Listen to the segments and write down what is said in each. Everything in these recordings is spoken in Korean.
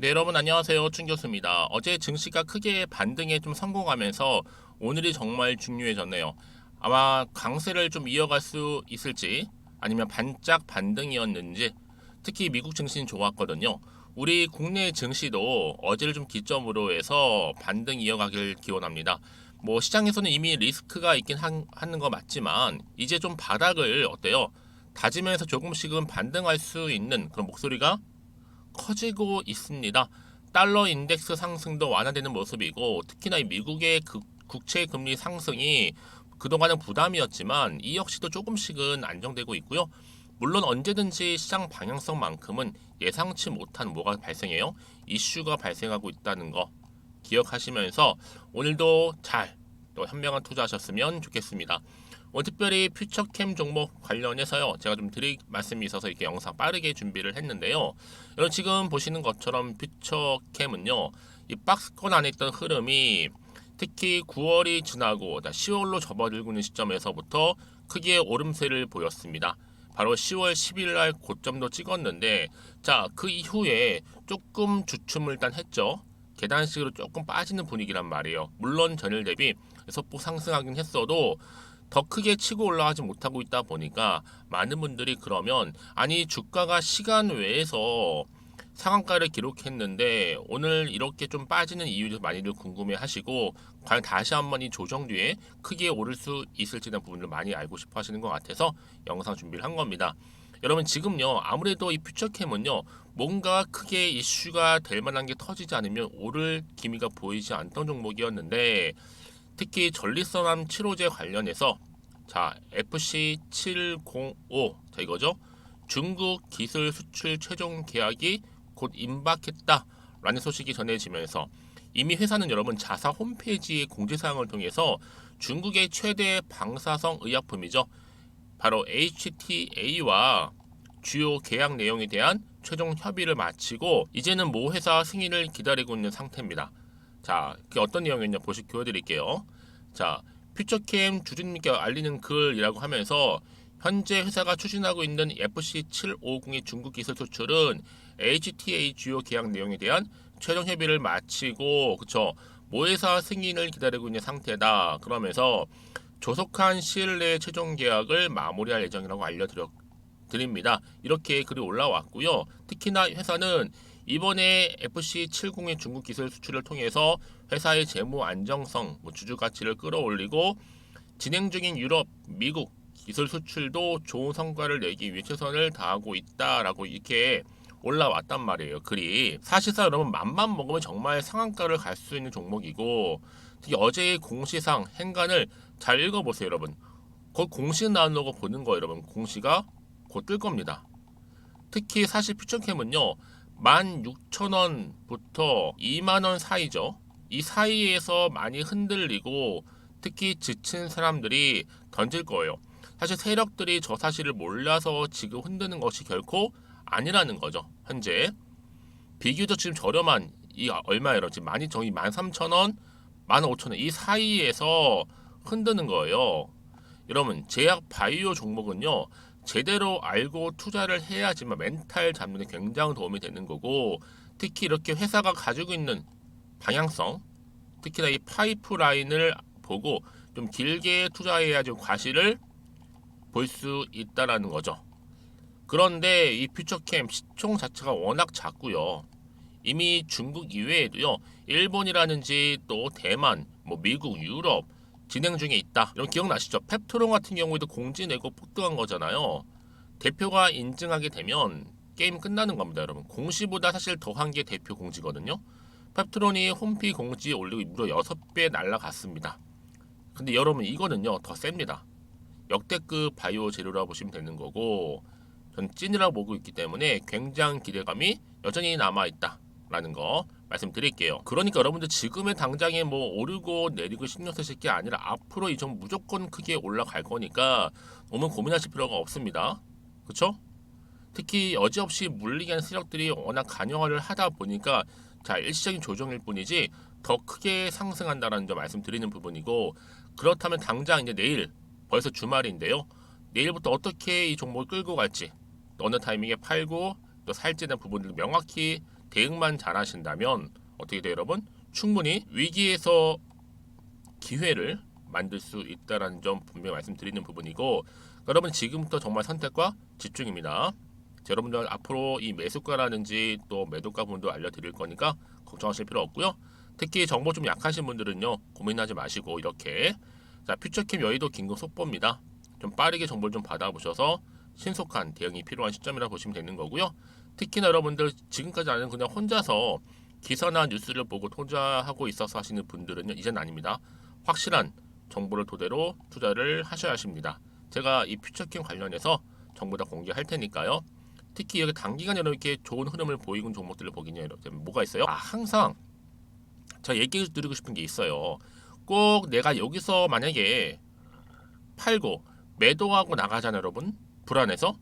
네, 여러분 안녕하세요. 춘 교수입니다. 어제 증시가 크게 반등에 좀 성공하면서 오늘이 정말 중요해졌네요. 아마 강세를 좀 이어갈 수 있을지 아니면 반짝 반등이었는지 특히 미국 증시는 좋았거든요. 우리 국내 증시도 어제를 좀 기점으로 해서 반등 이어가길 기원합니다. 뭐 시장에서는 이미 리스크가 있긴 하는 거 맞지만 이제 좀 바닥을 어때요? 다지면서 조금씩은 반등할 수 있는 그런 목소리가 커지고 있습니다. 달러 인덱스 상승도 완화되는 모습이고 특히나 이 미국의 국채 금리 상승이 그동안은 부담이었지만 이 역시도 조금씩은 안정되고 있고요. 물론 언제든지 시장 방향성만큼은 예상치 못한 뭐가 발생해요. 이슈가 발생하고 있다는 거 기억하시면서 오늘도 잘 또 현명한 투자하셨으면 좋겠습니다. 특별히 퓨처캠 종목 관련해서요. 제가 좀 드릴 말씀이 있어서 이렇게 영상 빠르게 준비를 했는데요. 여러분 지금 보시는 것처럼 퓨처캠은요. 이 박스권 안에 있던 흐름이 특히 9월이 지나고 10월로 접어들고 있는 시점에서부터 크게 오름세를 보였습니다. 바로 10월 10일 날 고점도 찍었는데 그 이후에 조금 주춤을 일단 했죠. 계단식으로 조금 빠지는 분위기란 말이에요. 물론 전일 대비 소폭 상승하긴 했어도 더 크게 치고 올라가지 못하고 있다 보니까 많은 분들이 그러면 아니 주가가 시간 외에서 상한가를 기록했는데 오늘 이렇게 좀 빠지는 이유를 많이들 궁금해 하시고 과연 다시 한번 이 조정 뒤에 크게 오를 수 있을지 대한 부분을 많이 알고 싶어 하시는 것 같아서 영상 준비를 한 겁니다. 여러분 지금요 아무래도 이 퓨처캠은요 뭔가 크게 이슈가 될 만한 게 터지지 않으면 오를 기미가 보이지 않던 종목이었는데 특히 전리선암 치료제 관련해서 FC705 이거죠. 중국 기술 수출 최종 계약이 곧 임박했다라는 소식이 전해지면서 이미 회사는 여러분 자사 홈페이지의 공지사항을 통해서 중국의 최대 방사성 의약품이죠. 바로 HTA와 주요 계약 내용에 대한 최종 협의를 마치고 이제는 모 회사 승인을 기다리고 있는 상태입니다. 그게 어떤 내용이었냐 보여드릴게요. 퓨처캠 주주님께 알리는 글이라고 하면서 현재 회사가 추진하고 있는 FC750의 중국 기술 수출은 HTA 주요 계약 내용에 대한 최종 협의를 마치고 모 회사 승인을 기다리고 있는 상태다. 그러면서 조속한 시일 내에 최종 계약을 마무리할 예정이라고 알려드립니다. 이렇게 글이 올라왔고요. 특히나 회사는 이번에 FC70의 중국 기술 수출을 통해서 회사의 재무 안정성, 주주 가치를 끌어올리고 진행 중인 유럽, 미국 기술 수출도 좋은 성과를 내기 위해 최선을 다하고 있다라고 이렇게 올라왔단 말이에요. 글이 사실상 여러분 맘만 먹으면 정말 상한가를 갈 수 있는 종목이고 특히 어제의 공시상 행간을 잘 읽어보세요, 여러분. 곧 공시 나오는 보는 거 여러분. 공시가 곧 뜰 겁니다. 특히 사실 퓨처캠은요 16,000원부터 2만원 사이죠. 이 사이에서 많이 흔들리고 특히 지친 사람들이 던질 거예요. 사실 세력들이 저 사실을 몰라서 지금 흔드는 것이 결코 아니라는 거죠. 현재 비교적 지금 저렴한 이 얼마예요? 지금 13,000원, 15,000원 이 사이에서 흔드는 거예요. 여러분 제약 바이오 종목은요 제대로 알고 투자를 해야지만 멘탈 잡는 데 굉장히 도움이 되는 거고 특히 이렇게 회사가 가지고 있는 방향성 특히나 이 파이프라인을 보고 좀 길게 투자해야지 과실을 볼 수 있다라는 거죠. 그런데 이 퓨처캠 시총 자체가 워낙 작고요. 이미 중국 이외에도요. 일본이라든지 또 대만, 미국, 유럽 진행 중에 있다. 이런 기억나시죠? 펩토론 같은 경우에도 공지 내고 폭등한 거잖아요. 대표가 인증하게 되면 게임 끝나는 겁니다, 여러분. 공시보다 사실 더한 게 대표 공지거든요. 펩트론이 홈피 공지에 올리고 무려 6배 날라갔습니다. 근데 여러분 이거는요 더 셉니다. 역대급 바이오 재료라고 보시면 되는 거고 전 찐이라고 보고 있기 때문에 굉장히 기대감이 여전히 남아있다라는 거 말씀드릴게요. 그러니까 여러분들 지금의 당장에 오르고 내리고 신경 쓰실 게 아니라 앞으로 이 점 무조건 크게 올라갈 거니까 너무 고민하실 필요가 없습니다. 그쵸? 특히 여지없이 물리게 하는 세력들이 워낙 간여화를 하다 보니까 일시적인 조정일 뿐이지 더 크게 상승한다는 점 말씀드리는 부분이고 그렇다면 당장 이제 내일 벌써 주말인데요. 내일부터 어떻게 이 종목을 끌고 갈지 어느 타이밍에 팔고 또 살지에 대한 부분들 명확히 대응만 잘하신다면 어떻게 돼요, 여러분? 충분히 위기에서 기회를 만들 수 있다라는 점 분명히 말씀드리는 부분이고, 여러분 지금부터 정말 선택과 집중입니다. 여러분들 앞으로 이 매수가라든지 또 매도가 부분도 알려드릴 거니까 걱정하실 필요 없고요. 특히 정보 좀 약하신 분들은요, 고민하지 마시고 이렇게 자 퓨처캠 여의도 긴급 속보입니다. 좀 빠르게 정보를 좀 받아보셔서 신속한 대응이 필요한 시점이라 보시면 되는 거고요. 특히나 여러분들 지금까지 아는 그냥 혼자서 기사나 뉴스를 보고 투자하고 있어서 하시는 분들은요, 이제는 아닙니다. 확실한 정보를 토대로 투자를 하셔야 하십니다. 제가 이 퓨처캠 관련해서 정보 다 공개할 테니까요. 특히 여기 단기간에 이렇게 좋은 흐름을 보이는 종목들을 보기는 뭐가 있어요? 항상 제가 얘기 드리고 싶은 게 있어요. 꼭 내가 여기서 만약에 팔고 매도하고 나가잖아요, 여러분. 불안해서.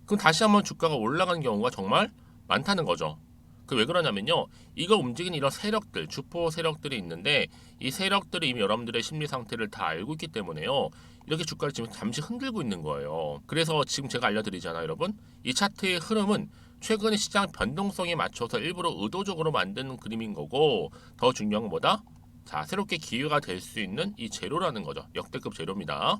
그럼 다시 한번 주가가 올라가는 경우가 정말 많다는 거죠. 그 왜 그러냐면요. 이걸 움직이는 이런 세력들, 주포 세력들이 있는데 이 세력들이 이미 여러분들의 심리 상태를 다 알고 있기 때문에요. 이렇게 주가를 지금 잠시 흔들고 있는 거예요. 그래서 지금 제가 알려드리잖아요, 여러분. 이 차트의 흐름은 최근의 시장 변동성에 맞춰서 일부러 의도적으로 만드는 그림인 거고, 더 중요한 건 뭐다? 자, 새롭게 기회가 될 수 있는 이 재료라는 거죠. 역대급 재료입니다.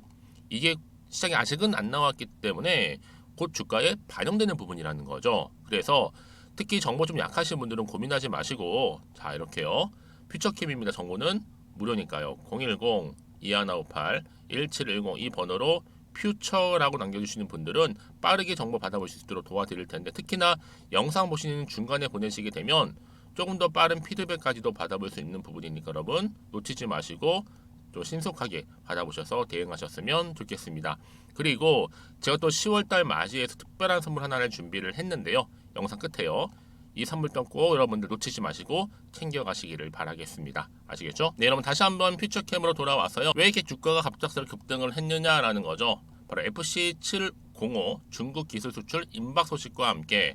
이게 시장에 아직은 안 나왔기 때문에 곧 주가에 반영되는 부분이라는 거죠. 그래서 특히 정보 좀 약하신 분들은 고민하지 마시고, 자 이렇게요. 퓨처캠입니다. 정보는 무료니까요. 010-2158-1710 이 번호로 퓨처라고 남겨주시는 분들은 빠르게 정보 받아보실 수 있도록 도와드릴 텐데, 특히나 영상 보시는 중간에 보내시게 되면 조금 더 빠른 피드백까지도 받아볼 수 있는 부분이니까 여러분 놓치지 마시고 또 신속하게 받아보셔서 대응하셨으면 좋겠습니다. 그리고 제가 또 10월달 맞이해서 특별한 선물 하나를 준비를 했는데요. 영상 끝에요. 이 선물 또꼭 여러분들 놓치지 마시고 챙겨가시기를 바라겠습니다. 아시겠죠? 네, 여러분 다시 한번 퓨처캠으로 돌아왔어요. 왜 이렇게 주가가 갑작스럽게 급등을 했느냐라는 거죠. 바로 FC705 중국 기술 수출 임박 소식과 함께,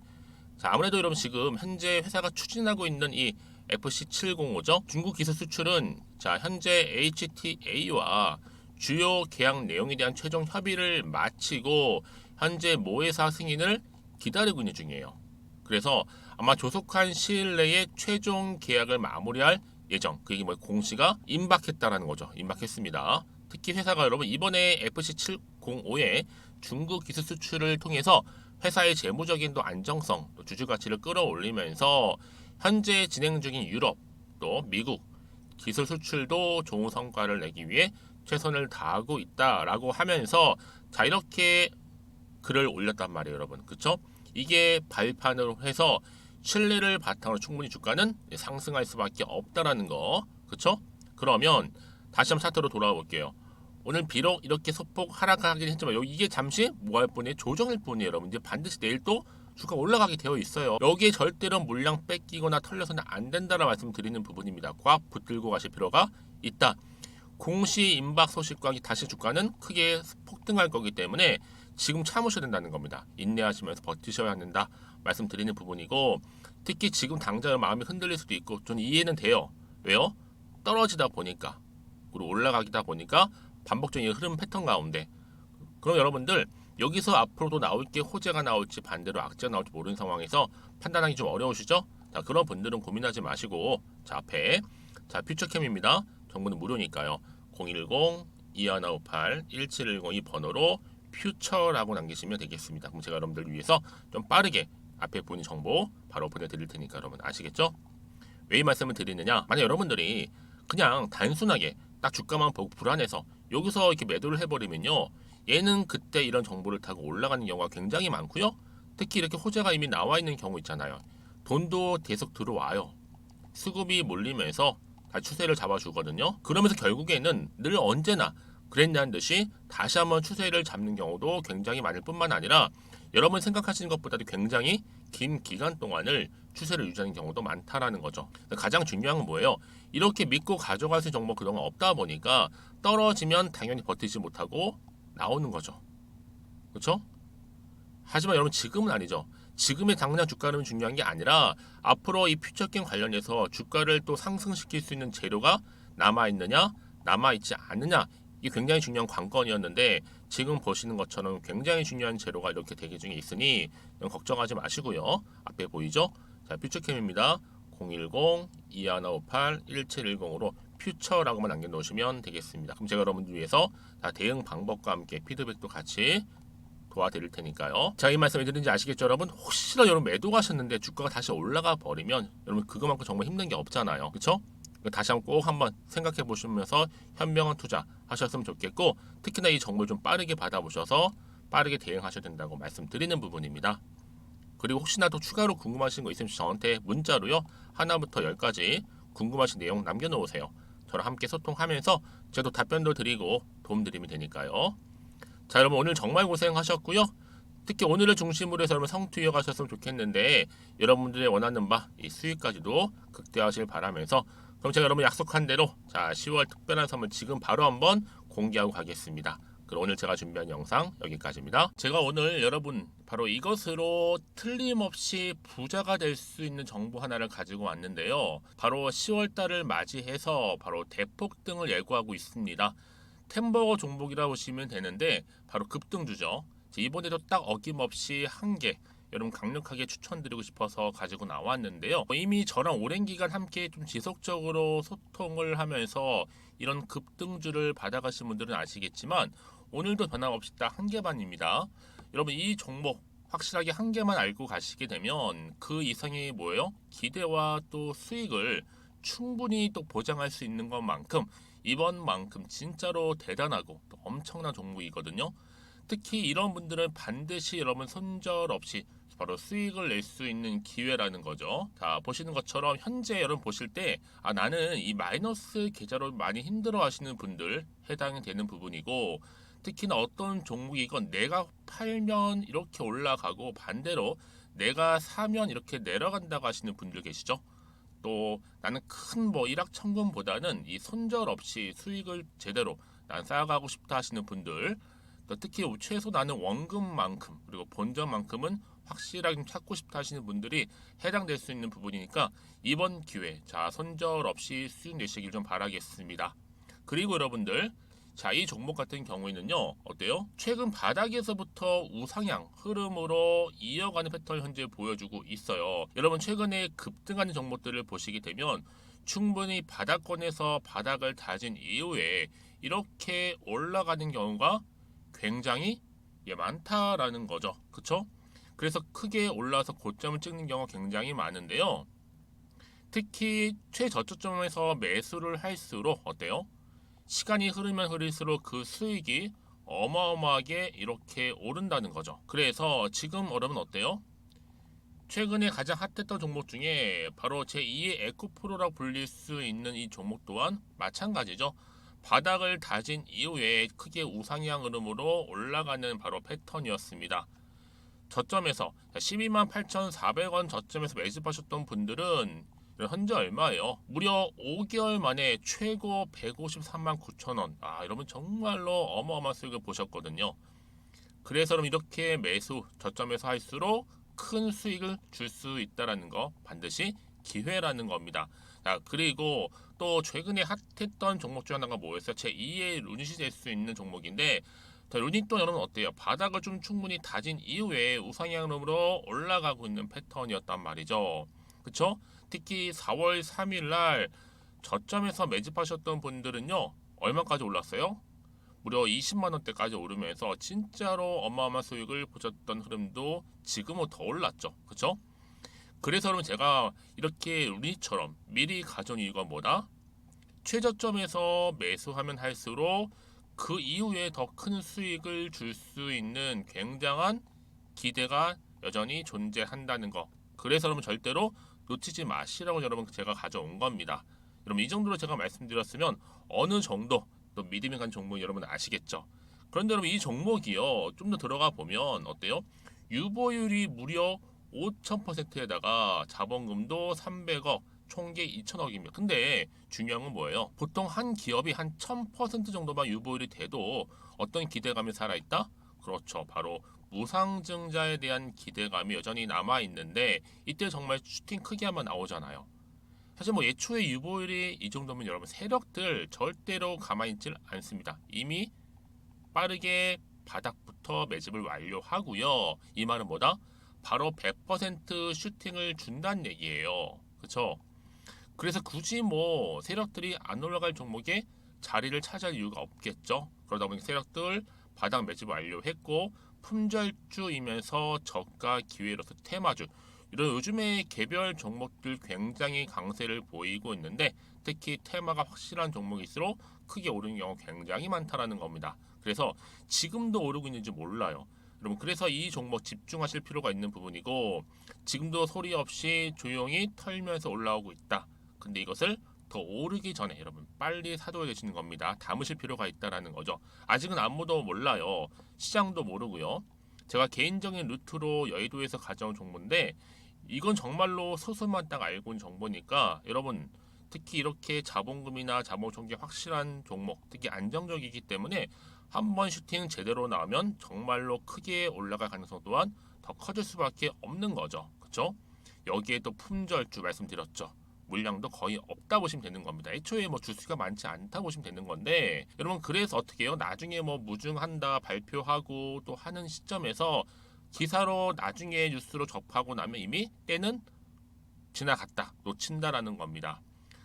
자 아무래도 여러분 지금 현재 회사가 추진하고 있는 이 FC705죠. 중국 기술 수출은 자 현재 HTA와 주요 계약 내용에 대한 최종 협의를 마치고 현재 모회사 승인을 기다리고 있는 중이에요. 그래서 아마 조속한 시일 내에 최종 계약을 마무리할 예정. 그게 뭐 공시가 임박했다라는 거죠. 임박했습니다. 특히 회사가 여러분 이번에 FC705의 중국 기술 수출을 통해서 회사의 재무적인 또 안정성, 또 주주 가치를 끌어올리면서 현재 진행 중인 유럽, 또 미국 기술 수출도 좋은 성과를 내기 위해 최선을 다하고 있다라고 하면서 자 이렇게 글을 올렸단 말이에요, 여러분. 그쵸? 이게 발판으로 해서 신뢰를 바탕으로 충분히 주가는 상승할 수밖에 없다라는 거. 그쵸? 그러면 다시 한번 차트로 돌아와 볼게요. 오늘 비록 이렇게 소폭 하락하긴 했지만 이게 잠시 뭐할 뿐이에요? 조정일 뿐이에요, 여러분. 이제 반드시 내일 또 주가 올라가게 되어 있어요. 여기에 절대로 물량 뺏기거나 털려서는 안 된다라 말씀드리는 부분입니다. 꽉 붙들고 가실 필요가 있다. 공시 임박 소식과 다시 주가는 크게 폭등할 거기 때문에 지금 참으셔야 된다는 겁니다. 인내하시면서 버티셔야 한다 말씀드리는 부분이고, 특히 지금 당장 마음이 흔들릴 수도 있고 저는 이해는 돼요. 왜요? 떨어지다 보니까 그리고 올라가기다 보니까 반복적인 흐름 패턴 가운데, 그럼 여러분들 여기서 앞으로도 나올 게 호재가 나올지 반대로 악재가 나올지 모르는 상황에서 판단하기 좀 어려우시죠? 자, 그런 분들은 고민하지 마시고 자 앞에 자 퓨처캠입니다. 정보는 무료니까요. 010-2158-1710 이 번호로 퓨처라고 남기시면 되겠습니다. 그럼 제가 여러분들 위해서 좀 빠르게 앞에 보는 정보 바로 보내드릴 테니까 여러분 아시겠죠? 왜 이 말씀을 드리느냐? 만약 여러분들이 그냥 단순하게 딱 주가만 보고 불안해서 여기서 이렇게 매도를 해버리면요, 얘는 그때 이런 정보를 타고 올라가는 경우가 굉장히 많고요. 특히 이렇게 호재가 이미 나와 있는 경우 있잖아요. 돈도 계속 들어와요. 수급이 몰리면서 다 추세를 잡아주거든요. 그러면서 결국에는 늘 언제나 그랬냐는 듯이 다시 한번 추세를 잡는 경우도 굉장히 많을 뿐만 아니라 여러분 생각하시는 것보다도 굉장히 긴 기간 동안을 추세를 유지하는 경우도 많다라는 거죠. 가장 중요한 건 뭐예요? 이렇게 믿고 가져갈 수 있는 정보 그동안 없다 보니까 떨어지면 당연히 버티지 못하고 나오는 거죠. 그렇죠? 하지만 여러분 지금은 아니죠. 지금의 당장 주가는 중요한 게 아니라 앞으로 이 퓨처게임 관련해서 주가를 또 상승시킬 수 있는 재료가 남아있느냐 남아있지 않느냐, 이게 굉장히 중요한 관건이었는데 지금 보시는 것처럼 굉장히 중요한 재료가 이렇게 대기 중에 있으니 걱정하지 마시고요. 앞에 보이죠? 자, 퓨처캠입니다. 010-2158-1710으로 퓨처라고만 남겨놓으시면 되겠습니다. 그럼 제가 여러분들 위해서 다 대응 방법과 함께 피드백도 같이 도와드릴 테니까요. 자, 이 말씀을 드린지 아시겠죠, 여러분? 혹시나 여러분 매도하셨는데 주가가 다시 올라가 버리면 여러분 그거만큼 정말 힘든 게 없잖아요. 그렇죠? 다시 한번 꼭 한번 생각해 보시면서 현명한 투자 하셨으면 좋겠고, 특히나 이 정보를 좀 빠르게 받아보셔서 빠르게 대응하셔야 된다고 말씀드리는 부분입니다. 그리고 혹시나 또 추가로 궁금하신 거 있으면 저한테 문자로요, 하나부터 10까지 궁금하신 내용 남겨놓으세요. 저랑 함께 소통하면서 저도 답변도 드리고 도움드리면 되니까요. 자, 여러분 오늘 정말 고생하셨고요. 특히 오늘을 중심으로 해서 여러분 성투 이어가셨으면 좋겠는데, 여러분들의 원하는 바 이 수익까지도 극대화하실 바라면서, 그럼 제가 여러분 약속한 대로 자 10월 특별한 선물 지금 바로 한번 공개하고 가겠습니다. 그럼 오늘 제가 준비한 영상 여기까지입니다. 제가 오늘 여러분 바로 이것으로 틀림없이 부자가 될 수 있는 정보 하나를 가지고 왔는데요. 바로 10월 달을 맞이해서 바로 대폭등을 예고하고 있습니다. 템버거 종목이라 보시면 되는데 바로 급등주죠. 이번에도 딱 어김없이 한 개 여러분 강력하게 추천드리고 싶어서 가지고 나왔는데요. 이미 저랑 오랜 기간 함께 좀 지속적으로 소통을 하면서 이런 급등주를 받아가신 분들은 아시겠지만 오늘도 변함없이 딱 한 개만입니다. 여러분 이 종목 확실하게 한 개만 알고 가시게 되면 그 이상의 뭐예요? 기대와 또 수익을 충분히 또 보장할 수 있는 것만큼 이번만큼 진짜로 대단하고 또 엄청난 종목이거든요. 특히 이런 분들은 반드시 여러분 손절 없이 바로 수익을 낼 수 있는 기회라는 거죠. 자, 보시는 것처럼 현재 여러분 보실 때 나는 이 마이너스 계좌로 많이 힘들어 하시는 분들 해당이 되는 부분이고, 특히나 어떤 종목이건 내가 팔면 이렇게 올라가고 반대로 내가 사면 이렇게 내려간다고 하시는 분들 계시죠. 또 나는 큰 뭐 일확천금보다는 이 손절 없이 수익을 제대로 난 쌓아가고 싶다 하시는 분들, 또 특히 최소 나는 원금만큼 그리고 본전만큼은 확실하게 좀 찾고 싶다 하시는 분들이 해당될 수 있는 부분이니까 이번 기회 자 손절 없이 수익 내시길 좀 바라겠습니다. 그리고 여러분들 자, 이 종목 같은 경우에는요, 어때요? 최근 바닥에서부터 우상향 흐름으로 이어가는 패턴을 현재 보여주고 있어요. 여러분 최근에 급등하는 종목들을 보시게 되면 충분히 바닥권에서 바닥을 다진 이후에 이렇게 올라가는 경우가 굉장히 많다라는 거죠. 그쵸? 그래서 크게 올라서 고점을 찍는 경우가 굉장히 많은데요. 특히 최저점에서 매수를 할수록 어때요? 시간이 흐르면 흐를수록 그 수익이 어마어마하게 이렇게 오른다는 거죠. 그래서 지금 여러분 어때요? 최근에 가장 핫했던 종목 중에 바로 제2의 에코프로라고 불릴 수 있는 이 종목 또한 마찬가지죠. 바닥을 다진 이후에 크게 우상향 흐름으로 올라가는 바로 패턴이었습니다. 저점에서 128,400원 저점에서 매집하셨던 분들은 현재 얼마예요? 무려 5개월 만에 최고 153만 9천원. 여러분 정말로 어마어마한 수익을 보셨거든요. 그래서 그럼 이렇게 매수 저점에서 할수록 큰 수익을 줄 수 있다는 거 반드시 기회라는 겁니다. 자, 그리고 또 최근에 핫했던 종목 중 하나가 뭐였어요? 제2의 루닛이 될 수 있는 종목인데, 자, 루닛도 여러분 어때요? 바닥을 좀 충분히 다진 이후에 우상향으로 올라가고 있는 패턴이었단 말이죠. 그쵸? 특히 4월 3일 날 저점에서 매집하셨던 분들은요, 얼마까지 올랐어요? 무려 20만 원대까지 오르면서 진짜로 어마어마한 수익을 보셨던 흐름도 지금은 더 올랐죠. 그쵸? 그래서 여러분 제가 이렇게 루닛처럼 미리 가져온 이유가 뭐다? 최저점에서 매수하면 할수록 그 이후에 더 큰 수익을 줄 수 있는 굉장한 기대가 여전히 존재한다는 거. 그래서 여러분 절대로 놓치지 마시라고 여러분 제가 가져온 겁니다. 여러분 이 정도로 제가 말씀드렸으면 어느 정도 또 믿음이 간 종목 여러분 아시겠죠? 그런데 여러분 이 종목이요 좀 더 들어가 보면 어때요? 유보율이 무려 5,000%에다가 자본금도 300억, 총계 2천억입니다. 근데 중요한 건 뭐예요? 보통 한 기업이 한 1000% 정도만 유보율이 돼도 어떤 기대감이 살아있다? 그렇죠. 바로 무상증자에 대한 기대감이 여전히 남아있는데 이때 정말 슈팅 크게 한번 나오잖아요. 사실 뭐 예초에 유보율이 이 정도면 여러분 세력들 절대로 가만히 있질 않습니다. 이미 빠르게 바닥부터 매집을 완료하고요. 이 말은 뭐다? 바로 100% 슈팅을 준다는 얘기예요. 그쵸? 그래서 굳이 뭐 세력들이 안 올라갈 종목에 자리를 차지할 이유가 없겠죠. 그러다 보니 세력들 바닥 매집 완료했고 품절주이면서 저가 기회로서 테마주 이런 요즘에 개별 종목들 굉장히 강세를 보이고 있는데 특히 테마가 확실한 종목일수록 크게 오르는 경우 굉장히 많다라는 겁니다. 그래서 지금도 오르고 있는지 몰라요. 여러분 그래서 이 종목 집중하실 필요가 있는 부분이고 지금도 소리 없이 조용히 털면서 올라오고 있다. 근데 이것을 더 오르기 전에 여러분 빨리 사둬야 되시는 겁니다. 담으실 필요가 있다라는 거죠. 아직은 아무도 몰라요. 시장도 모르고요. 제가 개인적인 루트로 여의도에서 가져온 정보인데 이건 정말로 소수만 딱 알고 있는 정보니까 여러분 특히 이렇게 자본금이나 자본총계 확실한 종목 특히 안정적이기 때문에 한번 슈팅 제대로 나오면 정말로 크게 올라갈 가능성 또한 더 커질 수밖에 없는 거죠. 그렇죠? 여기에 또 품절주 말씀드렸죠. 물량도 거의 없다 보시면 되는 겁니다. 애초에 뭐 주수가 많지 않다 보시면 되는 건데 여러분 그래서 어떻게 해요? 나중에 뭐 무증한다 발표하고 또 하는 시점에서 기사로 나중에 뉴스로 접하고 나면 이미 때는 지나갔다 놓친다라는 겁니다.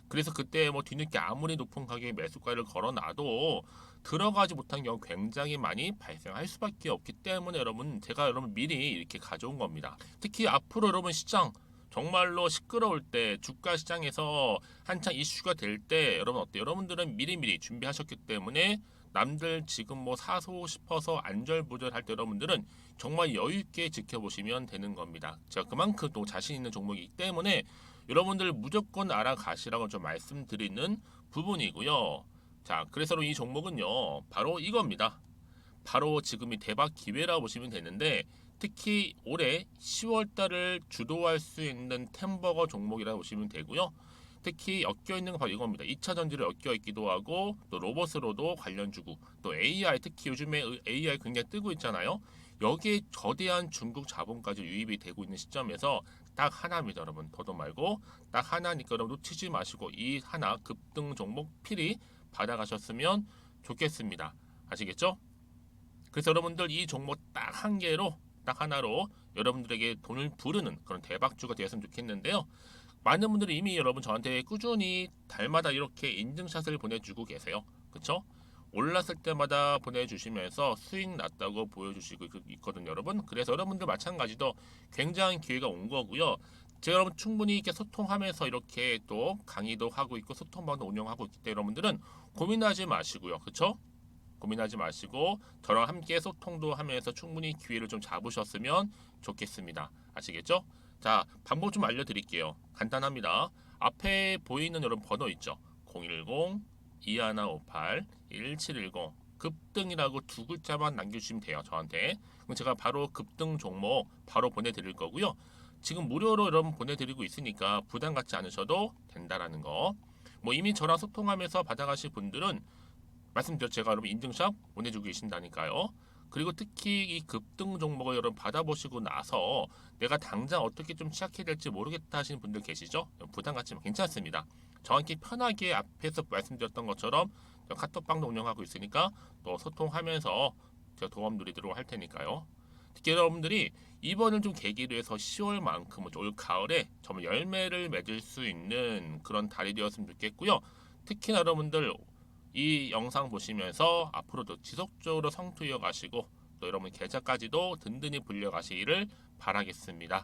그래서 그때 뭐 뒤늦게 아무리 높은 가격에 매수가를 걸어놔도 들어가지 못한 경우 굉장히 많이 발생할 수밖에 없기 때문에 여러분 제가 여러분 미리 이렇게 가져온 겁니다. 특히 앞으로 여러분 시장 정말로 시끄러울 때 주가 시장에서 한창 이슈가 될 때 여러분 어때요? 여러분들은 미리미리 준비하셨기 때문에 남들 지금 뭐 사고 싶어서 안절부절할 때 여러분들은 정말 여유 있게 지켜보시면 되는 겁니다. 제가 그만큼 또 자신 있는 종목이기 때문에 여러분들 무조건 알아가시라고 좀 말씀드리는 부분이고요. 자, 그래서 이 종목은요, 바로 이겁니다. 바로 지금이 대박 기회라 보시면 되는데 특히 올해 10월 달을 주도할 수 있는 템버거 종목이라 보시면 되고요. 특히 엮여 있는 건 바로 이겁니다. 2차 전지를 엮여 있기도 하고 또 로봇으로도 관련 주고 또 AI 특히 요즘에 AI 굉장히 뜨고 있잖아요. 여기에 거대한 중국 자본까지 유입이 되고 있는 시점에서 딱 하나입니다, 여러분. 더도 말고 딱 하나니까 여러분 놓치지 마시고 이 하나 급등 종목 필히 받아가셨으면 좋겠습니다. 아시겠죠? 그래서 여러분들 이 종목 딱 한 개로 딱 하나로 여러분들에게 돈을 부르는 그런 대박주가 되었으면 좋겠는데요. 많은 분들이 이미 여러분 저한테 꾸준히 달마다 이렇게 인증샷을 보내주고 계세요. 그쵸? 올랐을 때마다 보내주시면서 수익 났다고 보여주시고 있거든요, 여러분. 그래서 여러분들 마찬가지도 굉장히 기회가 온 거고요. 제가 여러분 충분히 이렇게 소통하면서 이렇게 또 강의도 하고 있고 소통방도 운영하고 있기 때문에 여러분들은 고민하지 마시고요. 그쵸? 고민하지 마시고 저랑 함께 소통도 하면서 충분히 기회를 좀 잡으셨으면 좋겠습니다. 아시겠죠? 자, 방법 좀 알려드릴게요. 간단합니다. 앞에 보이는 여러분 번호 있죠? 010-2158-1710 급등이라고 두 글자만 남겨주시면 돼요. 저한테. 그럼 제가 바로 급등 종목 바로 보내드릴 거고요. 지금 무료로 여러분 보내드리고 있으니까 부담 갖지 않으셔도 된다라는 거. 뭐 이미 저랑 소통하면서 받아가실 분들은 말씀드렸죠. 제가 여러분 인증샷 보내주고 계신다니까요. 그리고 특히 이 급등 종목을 여러분 받아보시고 나서 내가 당장 어떻게 좀 시작해야 될지 모르겠다 하시는 분들 계시죠? 부담 갖지만 괜찮습니다. 정확히 편하게 앞에서 말씀드렸던 것처럼 카톡방도 운영하고 있으니까 또 소통하면서 제가 도움 드리도록 할 테니까요. 특히 여러분들이 이번을 좀 계기로 해서 10월만큼은 올 가을에 정말 열매를 맺을 수 있는 그런 달이 되었으면 좋겠고요. 특히나 여러분들 이 영상 보시면서 앞으로도 지속적으로 성투 이어가시고 또 여러분 계좌까지도 든든히 불려가시기를 바라겠습니다.